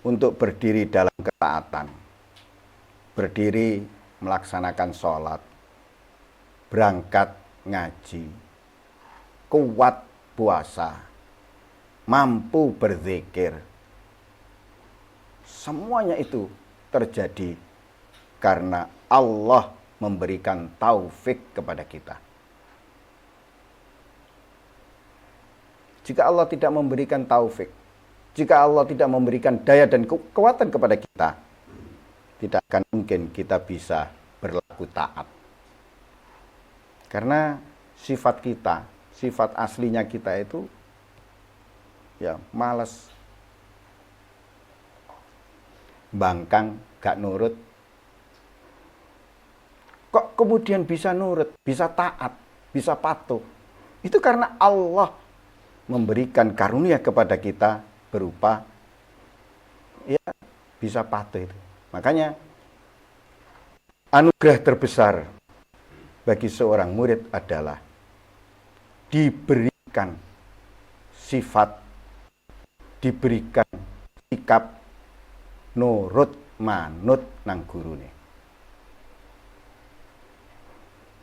untuk berdiri dalam ketaatan, berdiri melaksanakan sholat, berangkat ngaji, kuat puasa, mampu berzikir. Semuanya itu terjadi karena Allah memberikan taufik kepada kita. Jika Allah tidak memberikan taufik, jika Allah tidak memberikan daya dan kekuatan kepada kita, tidak akan mungkin kita bisa berlaku taat. Karena sifat kita, sifat aslinya kita itu ya malas, bangkang, gak nurut. Kok kemudian bisa nurut, bisa taat, bisa patuh? Itu karena Allah memberikan karunia kepada kita berupa ya bisa patuh itu. Makanya anugerah terbesar bagi seorang murid adalah diberikan sifat, diberikan sikap nurut manut nang gurune.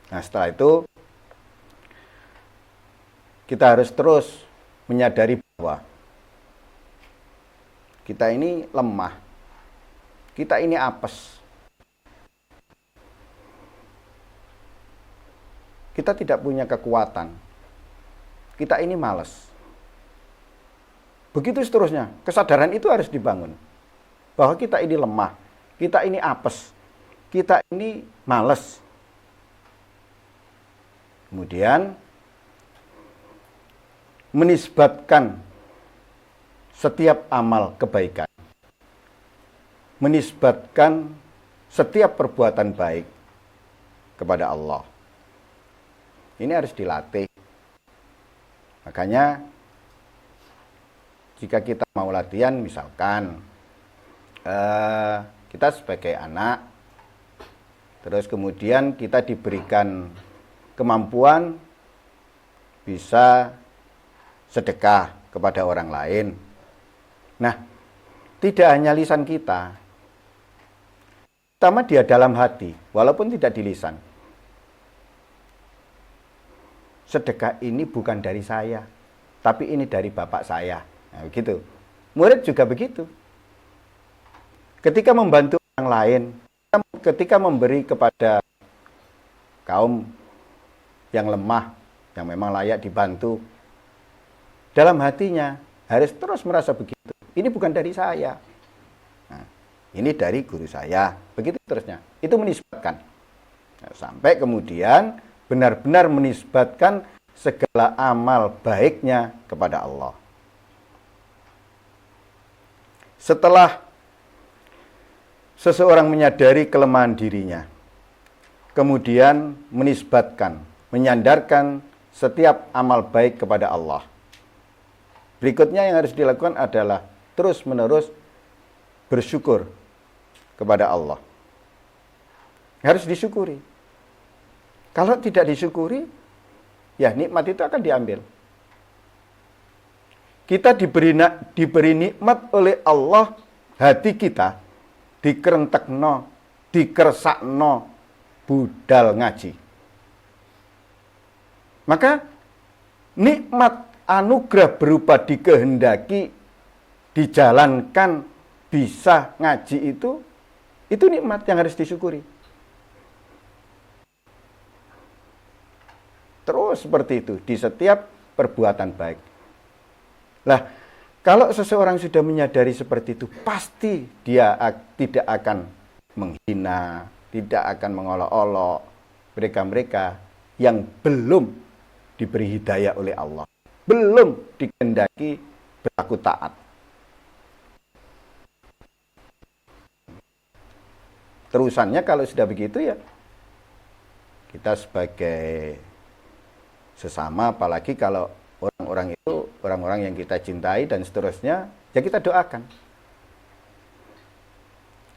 Nah, setelah itu kita harus terus menyadari bahwa kita ini lemah, kita ini apes, kita tidak punya kekuatan, kita ini malas. Begitu seterusnya, kesadaran itu harus dibangun bahwa kita ini lemah, kita ini apes, kita ini malas. Kemudian menisbatkan setiap amal kebaikan, menisbatkan setiap perbuatan baik kepada Allah. Ini harus dilatih. Makanya jika kita mau latihan, misalkan kita sebagai anak, terus kemudian kita diberikan kemampuan bisa sedekah kepada orang lain. Nah, tidak hanya lisan kita, pertama dia dalam hati, walaupun tidak di lisan. Sedekah ini bukan dari saya, tapi ini dari bapak saya. Nah, begitu. Murid juga begitu. Ketika membantu orang lain, ketika memberi kepada kaum yang lemah, yang memang layak dibantu, dalam hatinya harus terus merasa begitu. Ini bukan dari saya. Nah, ini dari guru saya. Begitu terusnya. Itu menisbatkan. Nah, sampai kemudian benar-benar menisbatkan segala amal baiknya kepada Allah. Setelah seseorang menyadari kelemahan dirinya, kemudian menisbatkan, menyandarkan setiap amal baik kepada Allah. Berikutnya yang harus dilakukan adalah terus-menerus bersyukur kepada Allah. Harus disyukuri. Kalau tidak disyukuri, ya nikmat itu akan diambil. Kita diberi nikmat oleh Allah, hati kita dikerentekno, dikersakno budal ngaji. Maka nikmat anugerah berupa dikehendaki, dijalankan, bisa ngaji itu nikmat yang harus disyukuri. Terus seperti itu di setiap perbuatan baik. Lah, kalau seseorang sudah menyadari seperti itu, pasti dia tidak akan menghina, tidak akan mengolok-olok mereka-mereka yang belum diberi hidayah oleh Allah, belum dikehendaki berlaku taat. Terusannya kalau sudah begitu ya, kita sebagai sesama, apalagi kalau orang-orang itu orang-orang yang kita cintai dan seterusnya, ya kita doakan.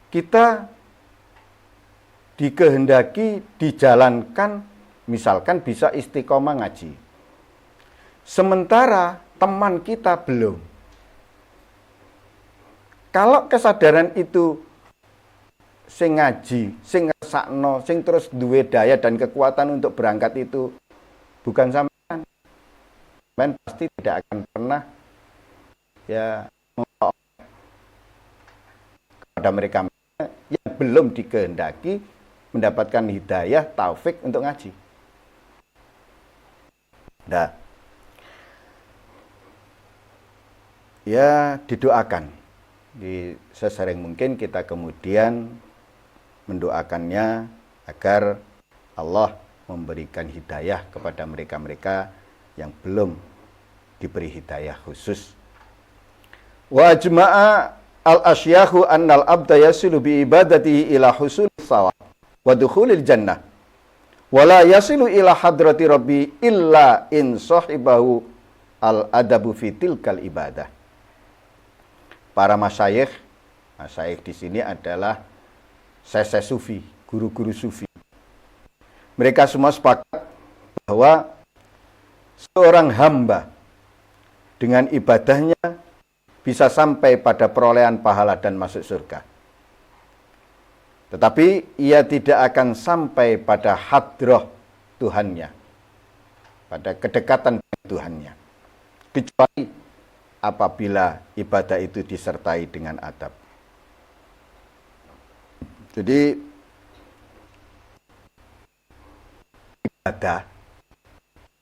Kita dikehendaki dijalankan, misalkan bisa istiqomah ngaji. Sementara teman kita belum. Kalau kesadaran itu sing ngaji, sing ngersakno, sing terus duwe daya dan kekuatan untuk berangkat itu bukan sampean, sampean pasti tidak akan pernah ya kepada mereka yang belum dikehendaki mendapatkan hidayah, taufik untuk ngaji. Nah, ya didoakan. Sesering mungkin kita kemudian mendoakannya agar Allah memberikan hidayah kepada mereka-mereka yang belum diberi hidayah khusus. Wa ajma'a al-asyyahu annal abda yasilu bi ibadatihi ila husul thawab wa dukhulil jannah wa la yasilu ila hadrati rabbi illa in sahibahu al-adabu fi tilkal ibadah. Para masyayikh di sini adalah sese sufi, guru-guru sufi. Mereka semua sepakat bahwa seorang hamba dengan ibadahnya bisa sampai pada perolehan pahala dan masuk surga. Tetapi ia tidak akan sampai pada hadrah Tuhannya, pada kedekatan dengan Tuhannya, kecuali apabila ibadah itu disertai dengan adab. Jadi ibadah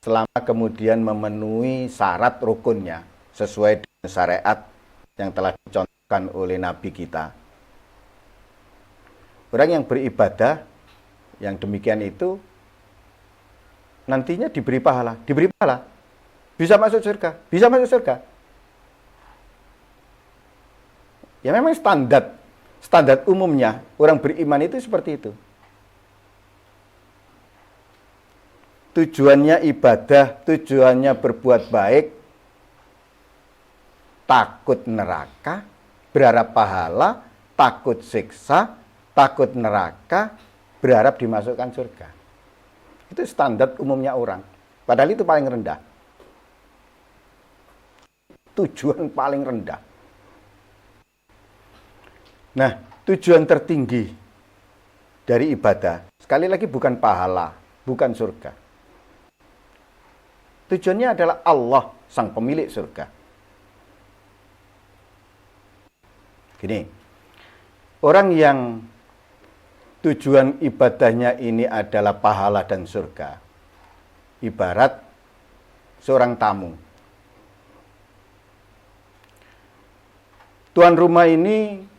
selama kemudian memenuhi syarat rukunnya sesuai dengan syariat yang telah dicontohkan oleh Nabi kita. Orang yang beribadah yang demikian itu nantinya diberi pahala, bisa masuk surga. Ya memang standar umumnya orang beriman itu seperti itu. Tujuannya ibadah, tujuannya berbuat baik, takut neraka, berharap pahala, takut siksa, takut neraka, berharap dimasukkan surga. Itu standar umumnya orang. Padahal itu paling rendah. Tujuan paling rendah. Nah, tujuan tertinggi dari ibadah, sekali lagi bukan pahala, bukan surga. Tujuannya adalah Allah, sang pemilik surga. Gini, orang yang tujuan ibadahnya ini adalah pahala dan surga, ibarat seorang tamu. Tuan rumah ini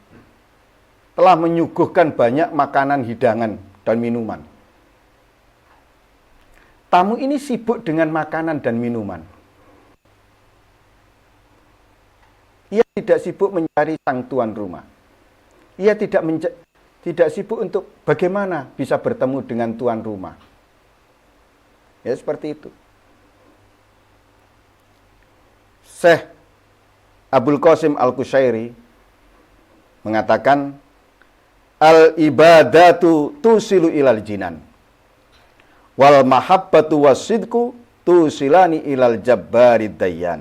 telah menyuguhkan banyak makanan, hidangan, dan minuman. Tamu ini sibuk dengan makanan dan minuman. Ia tidak sibuk mencari sang tuan rumah. Ia tidak sibuk untuk bagaimana bisa bertemu dengan tuan rumah. Ya seperti itu. Syekh Abul Qasim Al-Qushairi mengatakan, al-ibadatu tusilu ilal jinan, wal mahabbatu wasidku tusilani ilal jabbarid dayyan.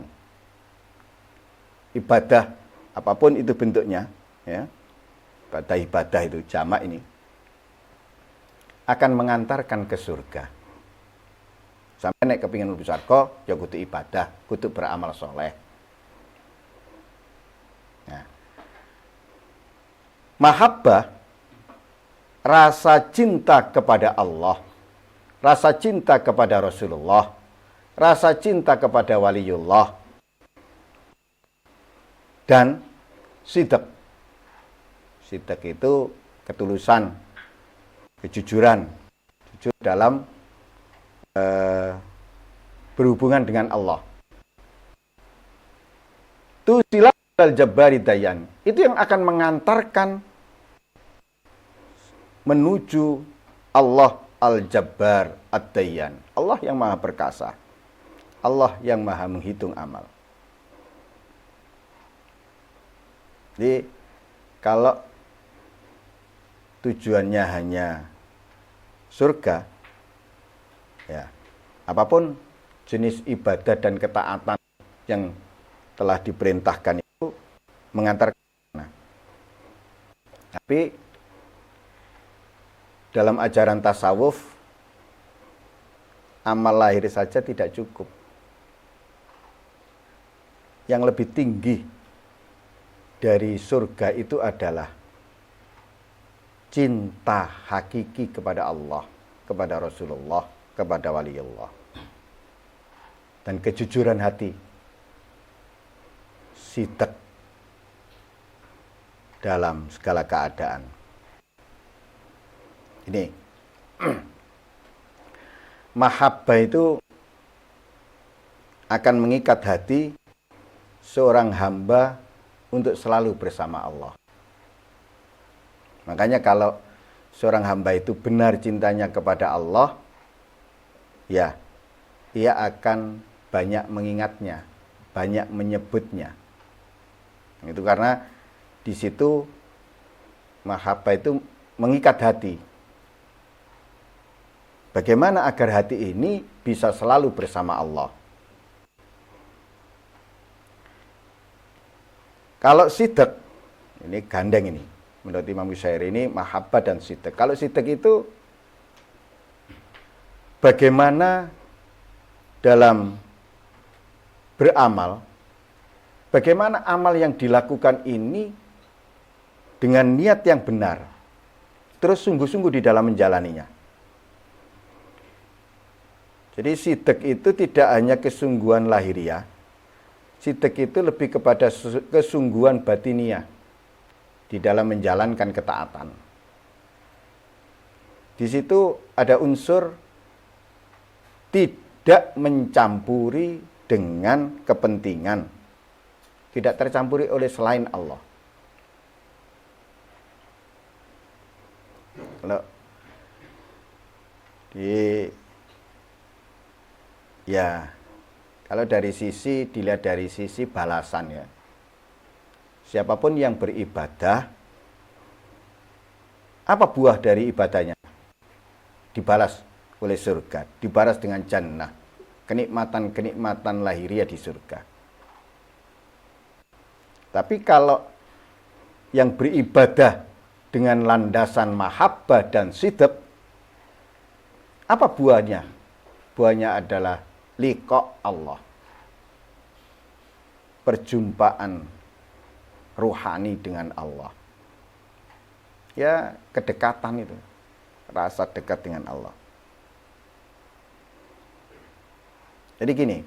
Ibadah apapun itu bentuknya, ya, ibadah itu jamak ini akan mengantarkan ke surga. Sampai nek kepingin mlebu surga, ya kudu ibadah, kudu beramal soleh. Nah, mahabbah, rasa cinta kepada Allah, rasa cinta kepada Rasulullah, rasa cinta kepada waliullah, dan sidq. Sidq itu ketulusan, kejujuran, jujur dalam berhubungan dengan Allah. Tusilah al-jabbari dayyan, itu yang akan mengantarkan menuju Allah al-jabbar ad-dayyan, Allah yang maha perkasa, Allah yang maha menghitung amal. Jadi kalau tujuannya hanya surga, ya apapun jenis ibadah dan ketaatan yang telah diperintahkan itu mengantarkan. Tapi dalam ajaran tasawuf, amal lahir saja tidak cukup. Yang lebih tinggi dari surga itu adalah cinta hakiki kepada Allah, kepada Rasulullah, kepada waliullah. Dan kejujuran hati, sidq dalam segala keadaan. Ini mahabbah itu akan mengikat hati seorang hamba untuk selalu bersama Allah. Makanya kalau seorang hamba itu benar cintanya kepada Allah, ya, ia akan banyak mengingatnya, banyak menyebutnya. Itu karena di situ mahabbah itu mengikat hati. Bagaimana agar hati ini bisa selalu bersama Allah? Kalau sidq, ini gandeng ini. Menurut Imam Ghazali ini mahabbah dan sidq. Kalau sidq itu bagaimana dalam beramal, bagaimana amal yang dilakukan ini dengan niat yang benar, terus sungguh-sungguh di dalam menjalaninya. Jadi sidq itu tidak hanya kesungguhan lahiriah, sidq itu lebih kepada kesungguhan batiniah di dalam menjalankan ketaatan. Di situ ada unsur tidak mencampuri dengan kepentingan, tidak tercampuri oleh selain Allah. Kalau kalau dari sisi, dilihat dari sisi balasan ya. Siapapun yang beribadah, apa buah dari ibadahnya? Dibalas oleh surga, dibalas dengan jannah, kenikmatan-kenikmatan lahiriah di surga. Tapi kalau yang beribadah dengan landasan mahabbah dan sidq, apa buahnya? Buahnya adalah liqa Allah, perjumpaan ruhani dengan Allah. Ya, kedekatan itu, rasa dekat dengan Allah. Jadi gini,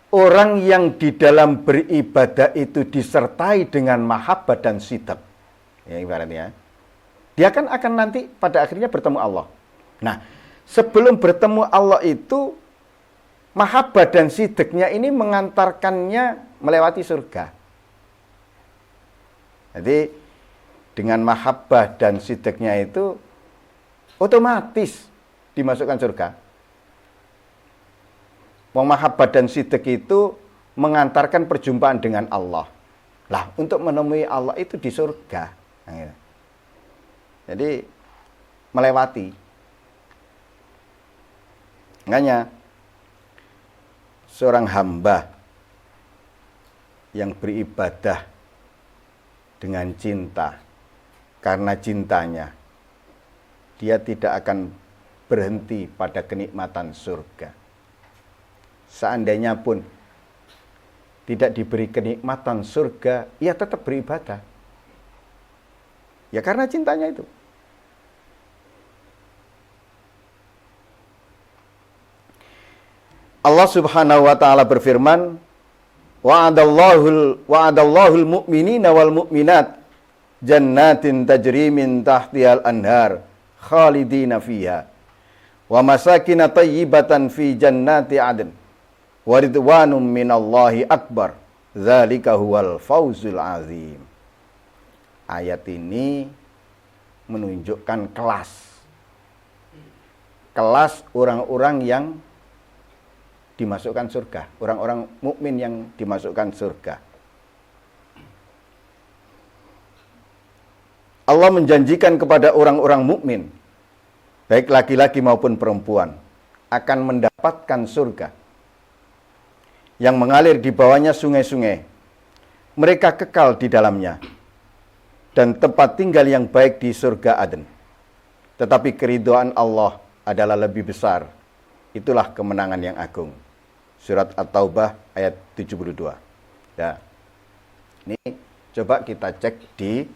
orang yang di dalam beribadah itu disertai dengan mahabbah dan sidq, ya ibaratnya, dia kan akan nanti pada akhirnya bertemu Allah. Nah, sebelum bertemu Allah itu, mahabbah dan sidqnya ini mengantarkannya melewati surga. Jadi dengan mahabbah dan sidqnya itu otomatis dimasukkan surga. Mahabbah dan sidq itu mengantarkan perjumpaan dengan Allah. Lah, untuk menemui Allah itu di surga. Nah, jadi melewati. Makanya seorang hamba yang beribadah dengan cinta, karena cintanya dia tidak akan berhenti pada kenikmatan surga. Seandainya pun tidak diberi kenikmatan surga, ia tetap beribadah. Ya karena cintanya itu. Allah Subhanahu wa taala berfirman, wa'adallahul mu'minina wal mu'minat jannatin tajri min tahtihal anhar khalidina fiha wa masakin thayyibatan fi jannati adn wa ridwanum minallahi akbar dzalika huwal fawzul azim. Ayat ini menunjukkan kelas orang-orang yang dimasukkan surga, orang-orang mukmin yang dimasukkan surga. Allah menjanjikan kepada orang-orang mukmin, baik laki-laki maupun perempuan, akan mendapatkan surga yang mengalir di bawahnya sungai-sungai. Mereka kekal di dalamnya. dan tempat tinggal yang baik di surga Aden. Tetapi keridhaan Allah adalah lebih besar. Itulah kemenangan yang agung. Surat At-Taubah ayat 72. Ya. Ini coba kita cek di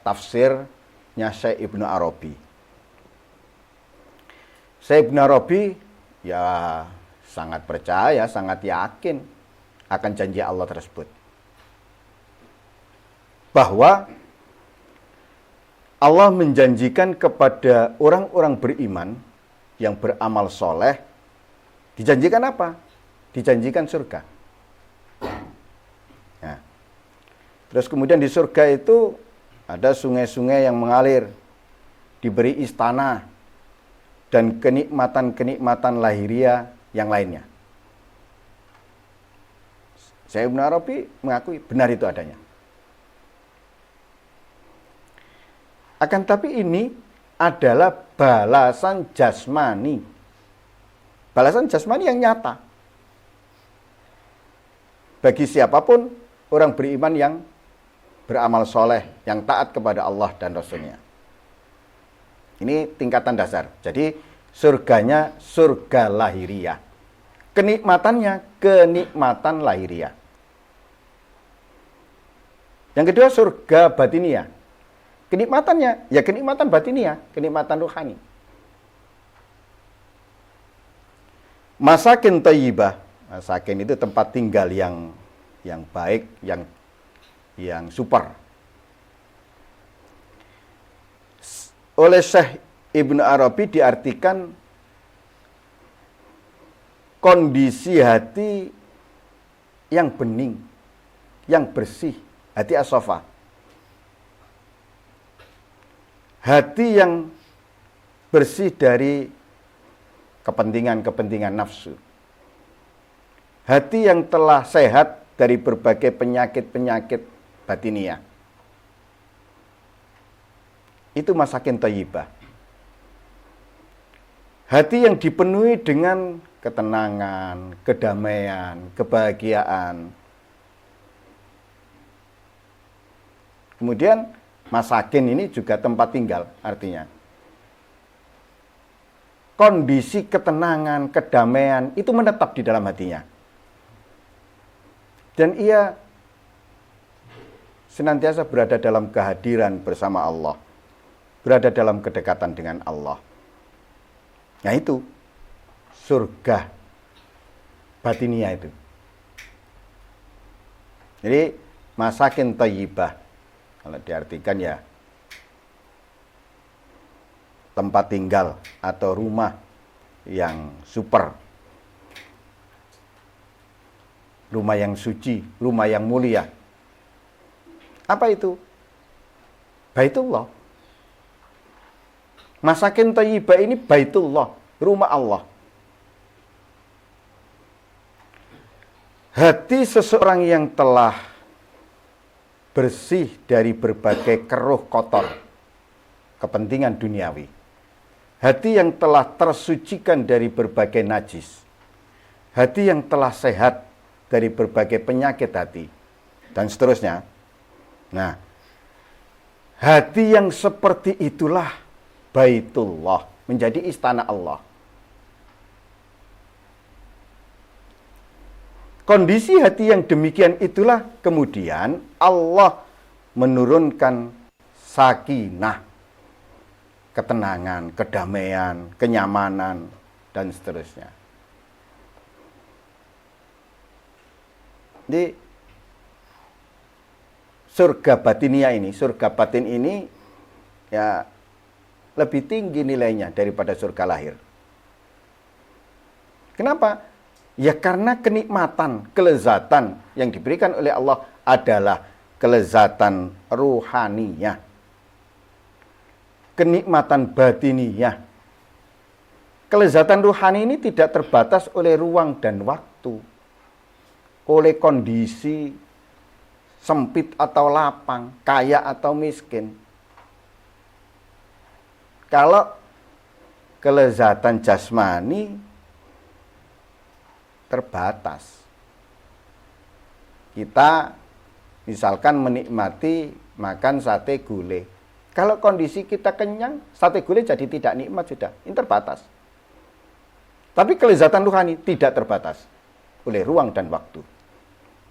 tafsirnya Syekh Ibnu Arabi. Syekh Ibnu Arabi ya sangat percaya, sangat yakin akan janji Allah tersebut. Bahwa Allah menjanjikan kepada orang-orang beriman yang beramal soleh, dijanjikan apa? Dijanjikan surga. Nah, terus kemudian di surga itu ada sungai-sungai yang mengalir, diberi istana, dan kenikmatan-kenikmatan lahiriah yang lainnya. Syekh Ibnu Arabi mengakui benar itu adanya. Akan tapi ini adalah balasan jasmani. Balasan jasmani yang nyata. Bagi siapapun orang beriman yang beramal soleh, yang taat kepada Allah dan Rasul-Nya. Ini tingkatan dasar. Jadi surganya surga lahiriah. Kenikmatannya kenikmatan lahiriah. Yang kedua surga batiniah. Kenikmatannya, ya kenikmatan batiniah, kenikmatan ruhani. Masakin thayyibah, masakin itu tempat tinggal yang baik, yang super. Oleh Syekh Ibnu Arabi diartikan kondisi hati yang bening, yang bersih, hati as-safa. Hati yang bersih dari kepentingan-kepentingan nafsu. Hati yang telah sehat dari berbagai penyakit-penyakit batiniah. Itu masakin thayyibah. Hati yang dipenuhi dengan ketenangan, kedamaian, kebahagiaan. Kemudian masakin ini juga tempat tinggal, artinya kondisi ketenangan, kedamaian itu menetap di dalam hatinya. Dan ia senantiasa berada dalam kehadiran bersama Allah, berada dalam kedekatan dengan Allah. Nah itu surga batinia itu. Jadi masakin thayyibah, kalau diartikan ya tempat tinggal atau rumah yang super, rumah yang suci, rumah yang mulia. Apa itu? Baitullah. Masakin thayyibah ini Baitullah, rumah Allah. Hati seseorang yang telah bersih dari berbagai keruh kotor, kepentingan duniawi. Hati yang telah tersucikan dari berbagai najis. Hati yang telah sehat dari berbagai penyakit hati. Dan seterusnya. Nah, hati yang seperti itulah Baitullah, menjadi istana Allah. Kondisi hati yang demikian itulah kemudian Allah menurunkan sakinah, ketenangan, kedamaian, kenyamanan, dan seterusnya. Jadi surga batinia ini, surga batin ini ya lebih tinggi nilainya daripada surga lahir. Kenapa? Ya karena kenikmatan, kelezatan yang diberikan oleh Allah adalah kelezatan ruhaniyah. Kenikmatan batiniyah. Kelezatan ruhani ini tidak terbatas oleh ruang dan waktu. Oleh kondisi sempit atau lapang, kaya atau miskin. Kalau kelezatan jasmani terbatas. Kita misalkan menikmati makan sate gulai. Kalau kondisi kita kenyang, sate gulai jadi tidak nikmat sudah, ini terbatas. Tapi kelezatan rohani tidak terbatas oleh ruang dan waktu.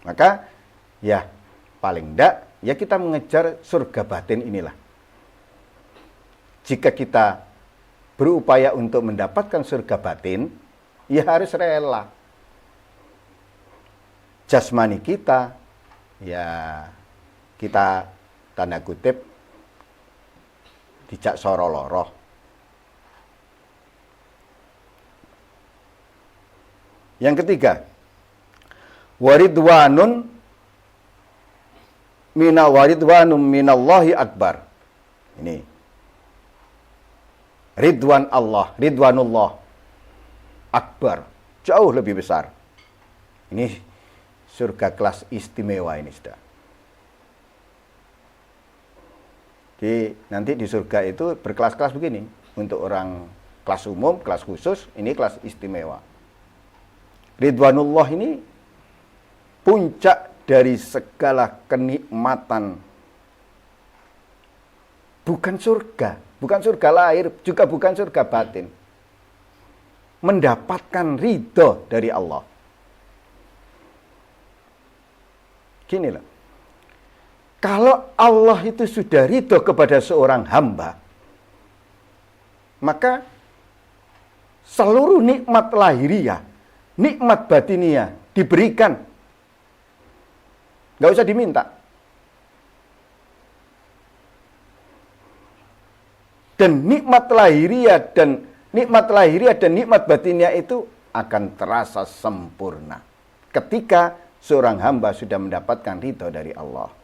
Maka ya paling enggak ya kita mengejar surga batin inilah. Jika kita berupaya untuk mendapatkan surga batin, ya harus rela. Jasmani kita, ya kita tanda kutip dijak soroloroh. Yang ketiga, waridwanun minallahi akbar. Ini ridwan Allah, ridwanullah akbar, jauh lebih besar. Ini surga kelas istimewa ini sudah. Jadi nanti di surga itu berkelas-kelas begini. Untuk orang kelas umum, kelas khusus, ini kelas istimewa. Ridwanullah ini puncak dari segala kenikmatan. Bukan surga lahir, juga bukan surga batin. Mendapatkan ridho dari Allah. Gini loh. Kalau Allah itu sudah ridho kepada seorang hamba, maka seluruh nikmat lahiriah, nikmat batiniah diberikan. Nggak usah diminta. Dan nikmat lahiriah dan nikmat batiniah itu akan terasa sempurna ketika seorang hamba sudah mendapatkan ridho dari Allah.